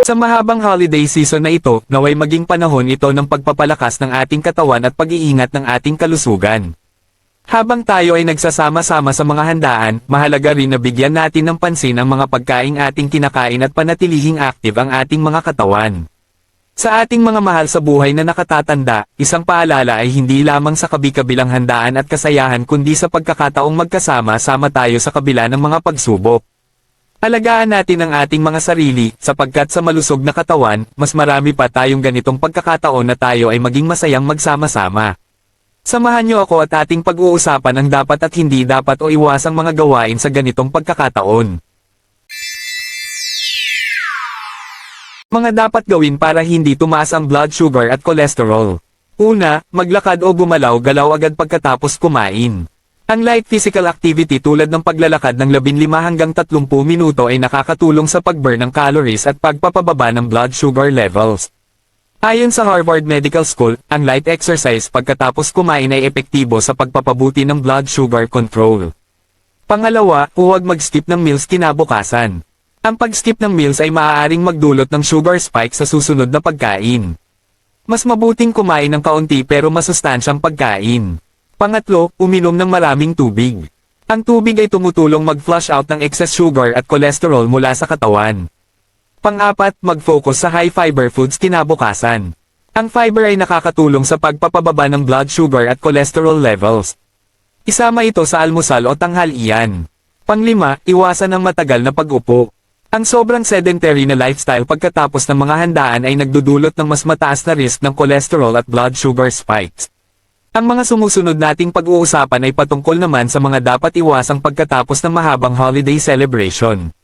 Sa mahabang holiday season na ito, naway maging panahon ito ng pagpapalakas ng ating katawan at pag-iingat ng ating kalusugan. Habang tayo ay nagsasama-sama sa mga handaan, mahalaga rin na bigyan natin ng pansin ang mga pagkaing ating kinakain at panatilihing active ang ating mga katawan. Sa ating mga mahal sa buhay na nakatatanda, isang paalala ay hindi lamang sa kabi-kabilang handaan at kasayahan kundi sa pagkakataong magkasama-sama tayo sa kabila ng mga pagsubok. Alagaan natin ang ating mga sarili, sapagkat sa malusog na katawan, mas marami pa tayong ganitong pagkakataon na tayo ay maging masayang magsama-sama. Samahan niyo ako at ating pag-uusapan ang dapat at hindi dapat o iwasang mga gawain sa ganitong pagkakataon. Mga dapat gawin para hindi tumaas ang blood sugar at cholesterol. Una, maglakad o gumalaw-galaw agad pagkatapos kumain. Ang light physical activity tulad ng paglalakad ng 15 hanggang 30 minuto ay nakakatulong sa pag-burn ng calories at pagpapababa ng blood sugar levels. Ayon sa Harvard Medical School, ang light exercise pagkatapos kumain ay epektibo sa pagpapabuti ng blood sugar control. Pangalawa, huwag mag-skip ng meals kinabukasan. Ang pag-skip ng meals ay maaaring magdulot ng sugar spike sa susunod na pagkain. Mas mabuting kumain ng kaunti pero masustansyang pagkain. Pangatlo, uminom ng maraming tubig. Ang tubig ay tumutulong mag-flush out ng excess sugar at cholesterol mula sa katawan. Pang-apat, mag-focus sa high-fiber foods kinabukasan. Ang fiber ay nakakatulong sa pagpapababa ng blood sugar at cholesterol levels. Isama ito sa almusal o tanghalian. Panglima, iwasan ang matagal na pag-upo. Ang sobrang sedentary na lifestyle pagkatapos ng mga handaan ay nagdudulot ng mas mataas na risk ng cholesterol at blood sugar spikes. Ang mga sumusunod nating pag-uusapan ay patungkol naman sa mga dapat iwasang pagkatapos ng mahabang holiday celebration.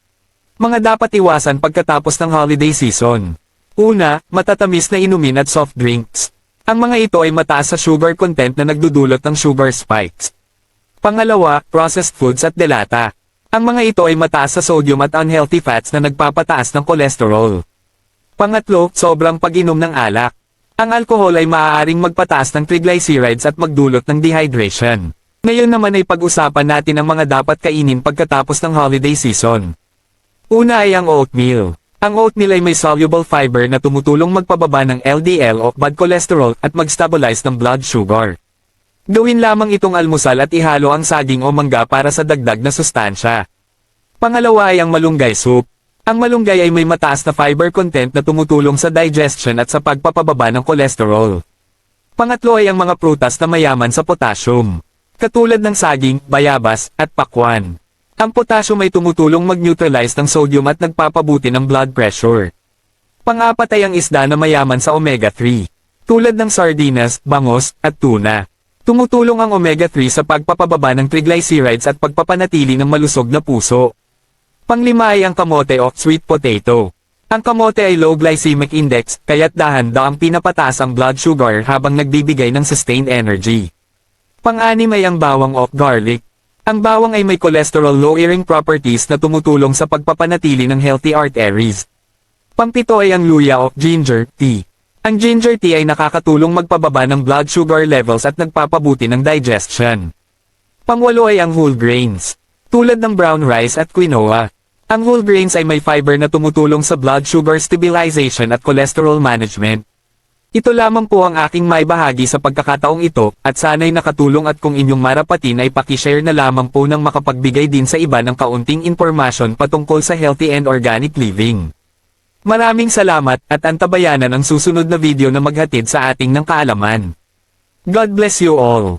Mga dapat iwasan pagkatapos ng holiday season. Una, matatamis na inumin at soft drinks. Ang mga ito ay mataas sa sugar content na nagdudulot ng sugar spikes. Pangalawa, processed foods at delata. Ang mga ito ay mataas sa sodium at unhealthy fats na nagpapataas ng cholesterol. Pangatlo, sobrang pag-inom ng alak. Ang alkohol ay maaaring magpataas ng triglycerides at magdulot ng dehydration. Ngayon naman ay pag-usapan natin ang mga dapat kainin pagkatapos ng holiday season. Una ay ang oatmeal. Ang oatmeal ay may soluble fiber na tumutulong magpababa ng LDL o bad cholesterol at mag-stabilize ng blood sugar. Gawin lamang itong almusal at ihalo ang saging o mangga para sa dagdag na sustansya. Pangalawa ay ang malunggay soup. Ang malunggay ay may mataas na fiber content na tumutulong sa digestion at sa pagpapababa ng cholesterol. Pangatlo ay ang mga prutas na mayaman sa potassium, katulad ng saging, bayabas, at pakwan. Ang potassium ay tumutulong mag-neutralize ng sodium at nagpapabuti ng blood pressure. Pang-apat ay ang isda na mayaman sa omega-3, tulad ng sardinas, bangos, at tuna. Tumutulong ang omega-3 sa pagpapababa ng triglycerides at pagpapanatili ng malusog na puso. Panglima ay ang kamote o sweet potato. Ang kamote ay low glycemic index, kaya't dahan-daang pinapataas ang blood sugar habang nagbibigay ng sustained energy. Pang-anim ay ang bawang o garlic. Ang bawang ay may cholesterol-lowering properties na tumutulong sa pagpapanatili ng healthy arteries. Pang-pito ay ang luya o ginger tea. Ang ginger tea ay nakakatulong magpababa ng blood sugar levels at nagpapabuti ng digestion. Pang-walo ay ang whole grains, tulad ng brown rice at quinoa. Ang whole grains ay may fiber na tumutulong sa blood sugar stabilization at cholesterol management. Ito lamang po ang aking maibahagi sa pagkakataong ito, at sana'y nakatulong at kung inyong marapatin ay pakishare na lamang po nang makapagbigay din sa iba ng kaunting impormasyon patungkol sa healthy and organic living. Maraming salamat at antabayanan ang susunod na video na maghatid sa ating ng kaalaman. God bless you all.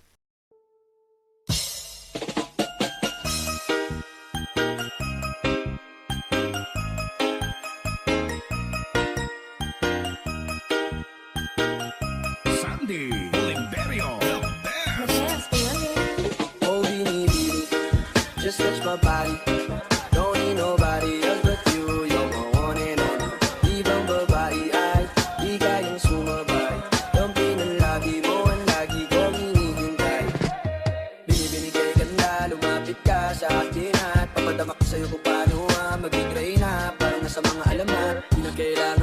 Just touch my body. Don't need nobody else but you. You're my one and only. Ibang babae ay di kayang sumabay. Ang pinalagi mo ang lagi kong hinihintay. Binibigay ka na, lumapit ka sa akin at papadama ko sa'yo kung paano magiging reyna. Parang nasa mga alamat, di na kailangan